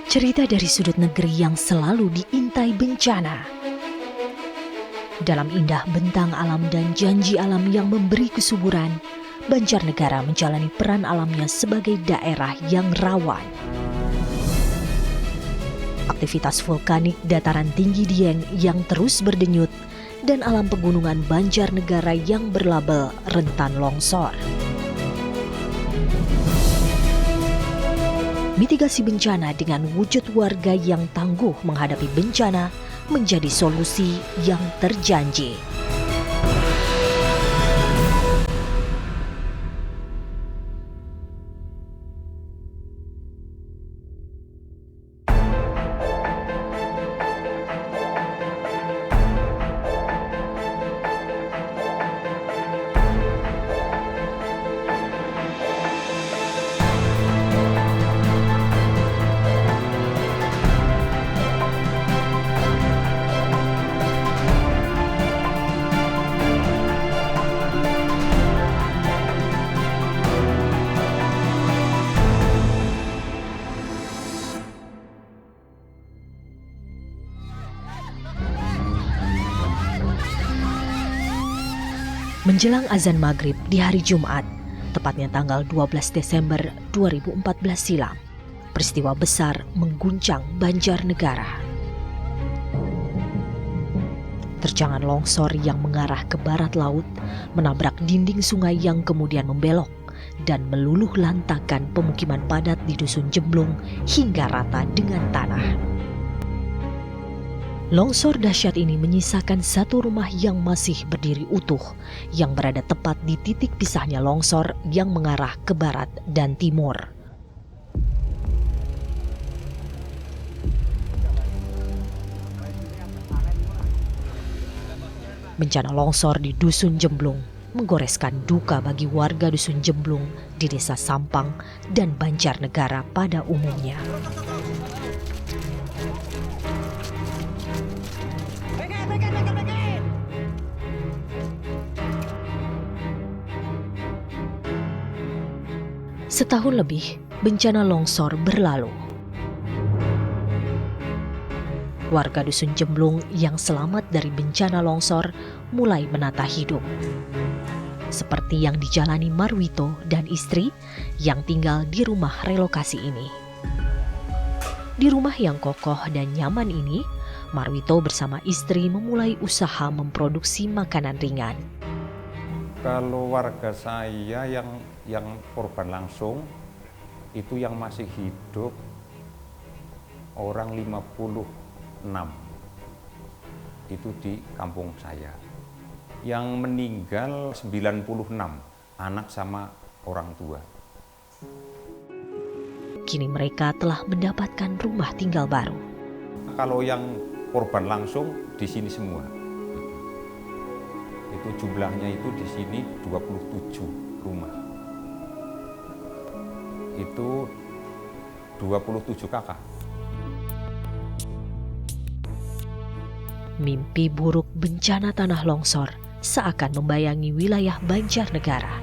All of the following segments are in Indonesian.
Cerita dari sudut negeri yang selalu diintai bencana. Dalam indah bentang alam dan janji alam yang memberi kesuburan, Banjarnegara menjalani peran alamnya sebagai daerah yang rawan. Aktivitas vulkanik dataran tinggi Dieng yang terus berdenyut dan alam pegunungan Banjarnegara yang berlabel rentan longsor. Mitigasi bencana dengan wujud warga yang tangguh menghadapi bencana menjadi solusi yang terjanji. Menjelang azan maghrib di hari Jumat, tepatnya tanggal 12 Desember 2014 silam, peristiwa besar mengguncang Banjarnegara. Terjangan longsor yang mengarah ke barat laut menabrak dinding sungai yang kemudian membelok dan meluluh lantakan pemukiman padat di Dusun Jemblung hingga rata dengan tanah. Longsor dahsyat ini menyisakan satu rumah yang masih berdiri utuh, yang berada tepat di titik pisahnya longsor yang mengarah ke barat dan timur. Bencana longsor di Dusun Jemblung menggoreskan duka bagi warga Dusun Jemblung di Desa Sampang dan Banjarnegara pada umumnya. Setahun lebih, bencana longsor berlalu. Warga Dusun Jemblung yang selamat dari bencana longsor mulai menata hidup. Seperti yang dijalani Marwito dan istri yang tinggal di rumah relokasi ini. Di rumah yang kokoh dan nyaman ini, Marwito bersama istri memulai usaha memproduksi makanan ringan. Kalau warga saya yang korban langsung, itu yang masih hidup orang 56. Itu di kampung saya. Yang meninggal 96, anak sama orang tua. Kini mereka telah mendapatkan rumah tinggal baru. Kalau yang korban langsung di sini semua. Itu jumlahnya itu di sini 27 rumah. Itu 27 kakak. Mimpi buruk bencana tanah longsor seakan membayangi wilayah Banjarnegara.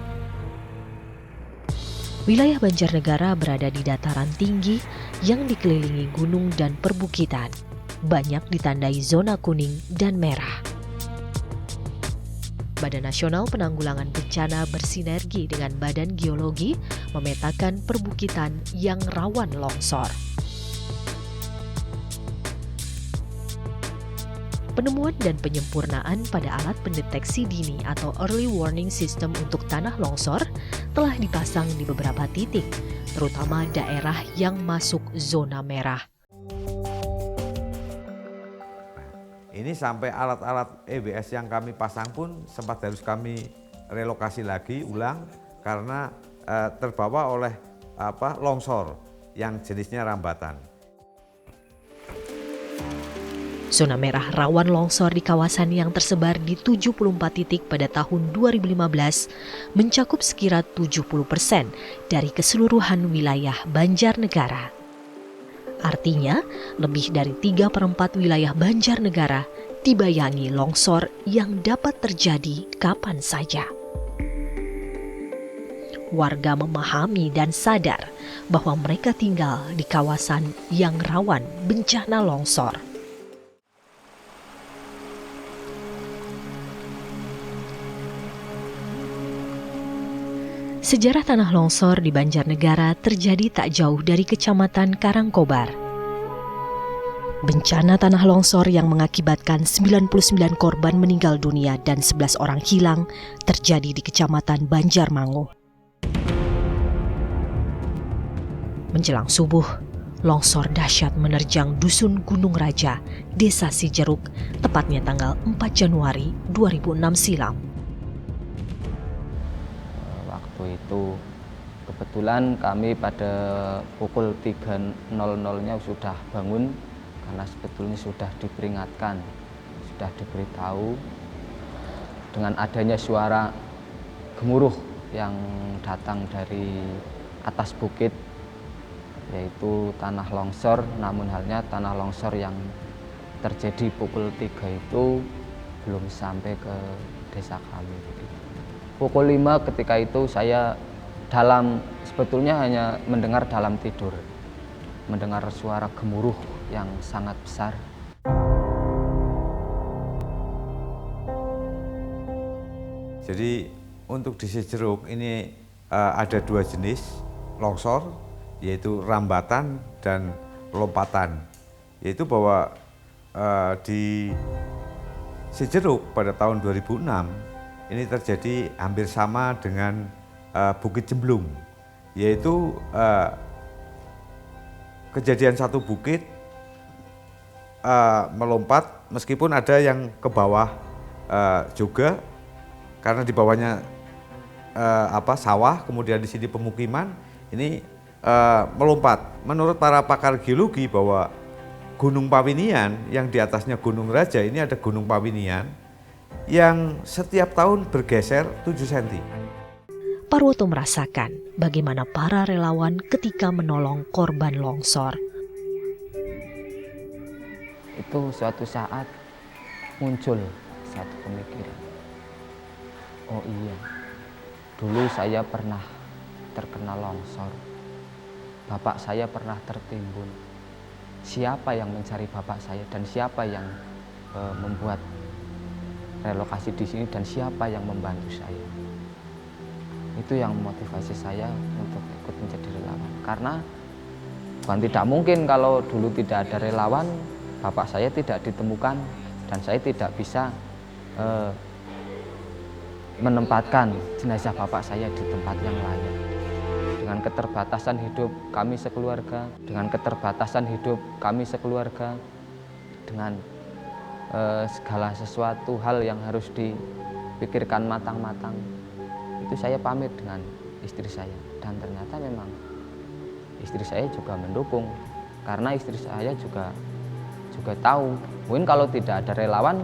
Wilayah Banjarnegara berada di dataran tinggi yang dikelilingi gunung dan perbukitan, banyak ditandai zona kuning dan merah. Badan Nasional Penanggulangan Bencana bersinergi dengan Badan Geologi memetakan perbukitan yang rawan longsor. Penemuan dan penyempurnaan pada alat pendeteksi dini atau early warning system untuk tanah longsor telah dipasang di beberapa titik, terutama daerah yang masuk zona merah. Ini sampai alat-alat EBS yang kami pasang pun sempat harus kami relokasi lagi ulang karena terbawa oleh longsor yang jenisnya rambatan. Zona merah rawan longsor di kawasan yang tersebar di 74 titik pada tahun 2015 mencakup sekira 70% dari keseluruhan wilayah Banjarnegara. Artinya, lebih dari 3/4 wilayah Banjarnegara dibayangi longsor yang dapat terjadi kapan saja. warga memahami dan sadar bahwa mereka tinggal di kawasan yang rawan bencana longsor. Sejarah tanah longsor di Banjarnegara terjadi tak jauh dari Kecamatan Karangkobar. Bencana tanah longsor yang mengakibatkan 99 korban meninggal dunia dan 11 orang hilang terjadi di Kecamatan Banjarmangu. Menjelang subuh, longsor dahsyat menerjang Dusun Gunung Raja, Desa Cijeruk, tepatnya tanggal 4 Januari 2006 silam. Waktu itu kebetulan kami pada pukul 3.00-nya sudah bangun karena sebetulnya sudah diperingatkan, sudah diberitahu dengan adanya suara gemuruh yang datang dari atas bukit, yaitu tanah longsor. Namun halnya tanah longsor yang terjadi pukul 3 itu belum sampai ke desa kami. Pukul 5 ketika itu saya sebetulnya hanya mendengar dalam tidur, mendengar suara gemuruh yang sangat besar. Jadi untuk di Cijeruk ini ada 2 jenis longsor, yaitu rambatan dan lompatan. Yaitu bahwa di Cijeruk pada tahun 2006 ini terjadi hampir sama dengan Bukit Jemblung, yaitu kejadian satu bukit melompat, meskipun ada yang ke bawah juga, karena di bawahnya sawah, kemudian di sini pemukiman, ini melompat. Menurut para pakar geologi bahwa Gunung Pawinian yang di atasnya Gunung Raja, ini ada Gunung Pawinian yang setiap tahun bergeser 7 cm. Parwoto merasakan bagaimana para relawan ketika menolong korban longsor. Itu suatu saat muncul satu pemikiran. Oh iya, dulu saya pernah terkena longsor. Bapak saya pernah tertimbun. Siapa yang mencari bapak saya dan siapa yang membuat relokasi di sini dan siapa yang membantu saya? Itu yang memotivasi saya untuk ikut menjadi relawan. Karena bukan tidak mungkin kalau dulu tidak ada relawan, bapak saya tidak ditemukan dan saya tidak bisa menempatkan jenazah bapak saya di tempat yang layak. Dengan keterbatasan hidup kami sekeluarga, dengan segala sesuatu hal yang harus dipikirkan matang-matang, itu saya pamit dengan istri saya, dan ternyata memang istri saya juga mendukung, karena istri saya juga tahu mungkin kalau tidak ada relawan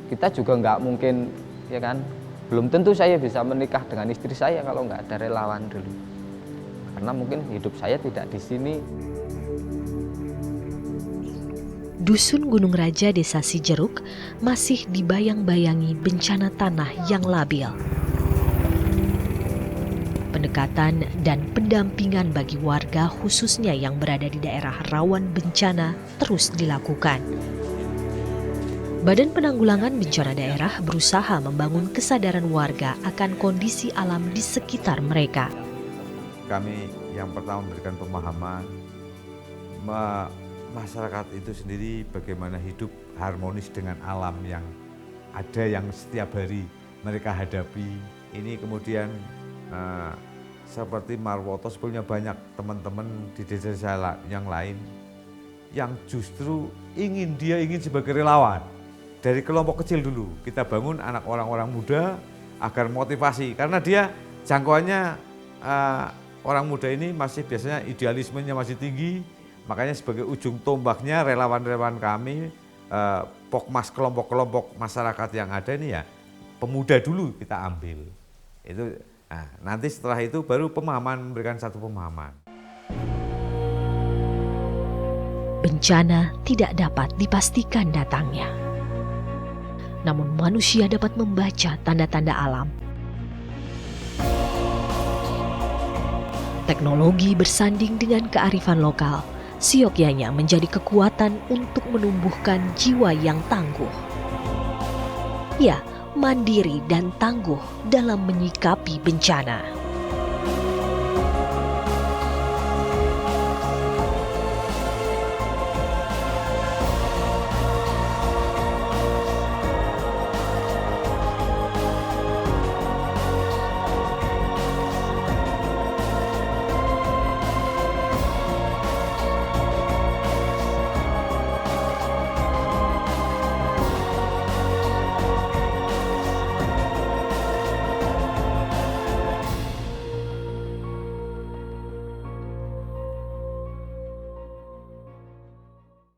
kita juga nggak mungkin, ya kan, belum tentu saya bisa menikah dengan istri saya kalau nggak ada relawan dulu, karena mungkin hidup saya tidak di sini. Dusun Gunung Raja Desa Cijeruk masih dibayang-bayangi bencana tanah yang labil. Pendekatan dan pendampingan bagi warga khususnya yang berada di daerah rawan bencana terus dilakukan. Badan Penanggulangan Bencana Daerah berusaha membangun kesadaran warga akan kondisi alam di sekitar mereka. Kami yang pertama memberikan pemahaman masyarakat itu sendiri bagaimana hidup harmonis dengan alam yang ada, yang setiap hari mereka hadapi. Ini kemudian seperti Marwoto, sebelumnya banyak teman-teman di desa-desa yang lain yang justru ingin sebagai relawan. Dari kelompok kecil dulu kita bangun anak orang-orang muda agar motivasi, karena dia jangkauannya orang muda ini masih biasanya idealismenya masih tinggi. Makanya sebagai ujung tombaknya relawan-relawan kami, pokmas kelompok-kelompok masyarakat yang ada ini ya pemuda dulu kita ambil. Itu nanti setelah itu baru memberikan satu pemahaman. Bencana tidak dapat dipastikan datangnya. Namun manusia dapat membaca tanda-tanda alam. Teknologi bersanding dengan kearifan lokal, siogyanya menjadi kekuatan untuk menumbuhkan jiwa yang tangguh. Ya, mandiri dan tangguh dalam menyikapi bencana.